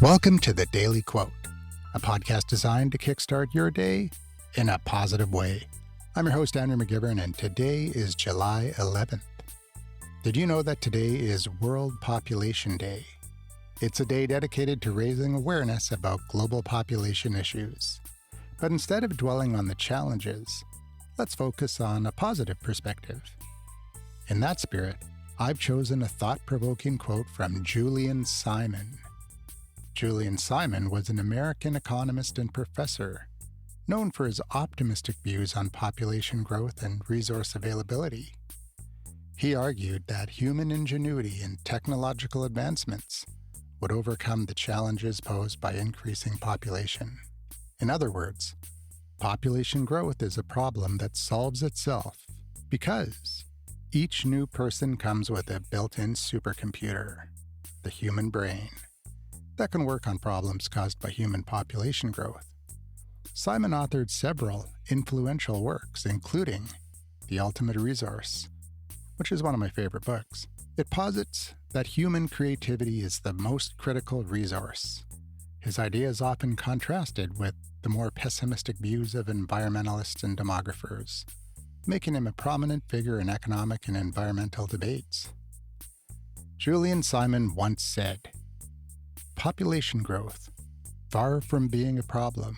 Welcome to the Daily Quote, a podcast designed to kickstart your day in a positive way. I'm your host, Andrew McGivern, and today is July 11th. Did you know that today is World Population Day? It's a day dedicated to raising awareness about global population issues. But instead of dwelling on the challenges, let's focus on a positive perspective. In that spirit, I've chosen a thought-provoking quote from Julian Simon. Julian Simon was an American economist and professor, known for his optimistic views on population growth and resource availability. He argued that human ingenuity and technological advancements would overcome the challenges posed by increasing population. In other words, population growth is a problem that solves itself because each new person comes with a built-in supercomputer, the human brain, that can work on problems caused by human population growth. Simon authored several influential works, including The Ultimate Resource, which is one of my favorite books. It posits that human creativity is the most critical resource. His idea is often contrasted with the more pessimistic views of environmentalists and demographers, making him a prominent figure in economic and environmental debates. Julian Simon once said, "Population growth, far from being a problem,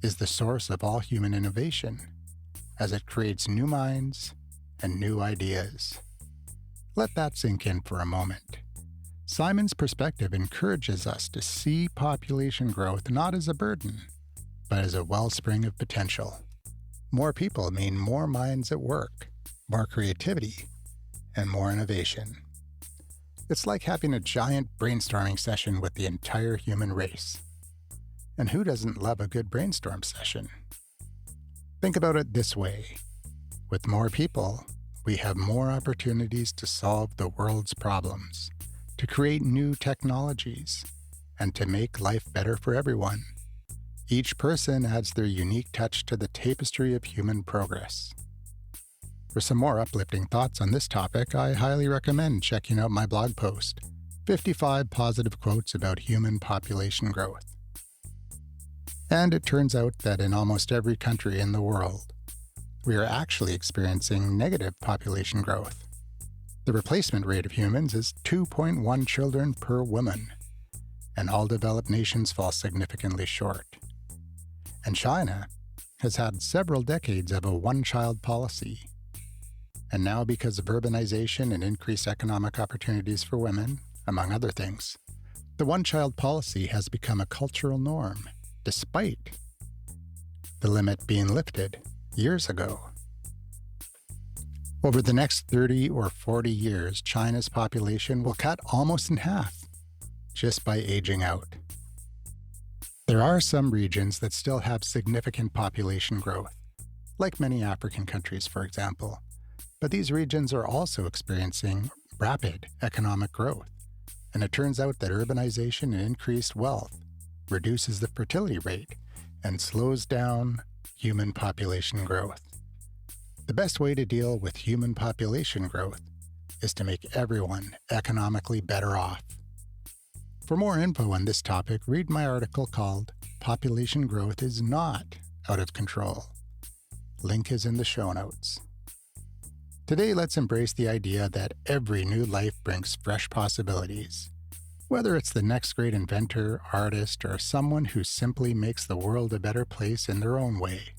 is the source of all human innovation, as it creates new minds and new ideas." Let that sink in for a moment. Simon's perspective encourages us to see population growth not as a burden, but as a wellspring of potential. More people mean more minds at work, more creativity, and more innovation. It's like having a giant brainstorming session with the entire human race. And who doesn't love a good brainstorm session? Think about it this way. With more people, we have more opportunities to solve the world's problems, to create new technologies, and to make life better for everyone. Each person adds their unique touch to the tapestry of human progress. For some more uplifting thoughts on this topic, I highly recommend checking out my blog post, 55 Positive Quotes About Human Population Growth. And it turns out that in almost every country in the world, we are actually experiencing negative population growth. The replacement rate of humans is 2.1 children per woman, and all developed nations fall significantly short. And China has had several decades of a one-child policy. And now, because of urbanization and increased economic opportunities for women, among other things, the one-child policy has become a cultural norm, despite the limit being lifted years ago. Over the next 30 or 40 years, China's population will cut almost in half just by aging out. There are some regions that still have significant population growth, like many African countries, for example. But these regions are also experiencing rapid economic growth, and it turns out that urbanization and increased wealth reduces the fertility rate and slows down human population growth. The best way to deal with human population growth is to make everyone economically better off. For more info on this topic, read my article called "Population Growth is Not Out of Control." Link is in the show notes. Today, let's embrace the idea that every new life brings fresh possibilities. Whether it's the next great inventor, artist, or someone who simply makes the world a better place in their own way,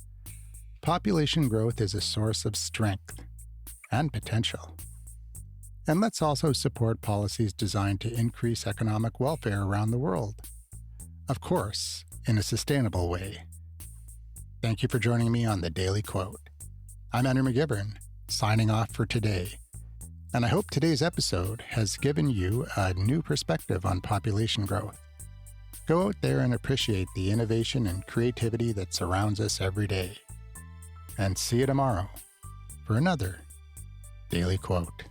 population growth is a source of strength and potential. And let's also support policies designed to increase economic welfare around the world. Of course, in a sustainable way. Thank you for joining me on the Daily Quote. I'm Andrew McGivern, signing off for today. And I hope today's episode has given you a new perspective on population growth. Go out there and appreciate the innovation and creativity that surrounds us every day. And see you tomorrow for another Daily Quote.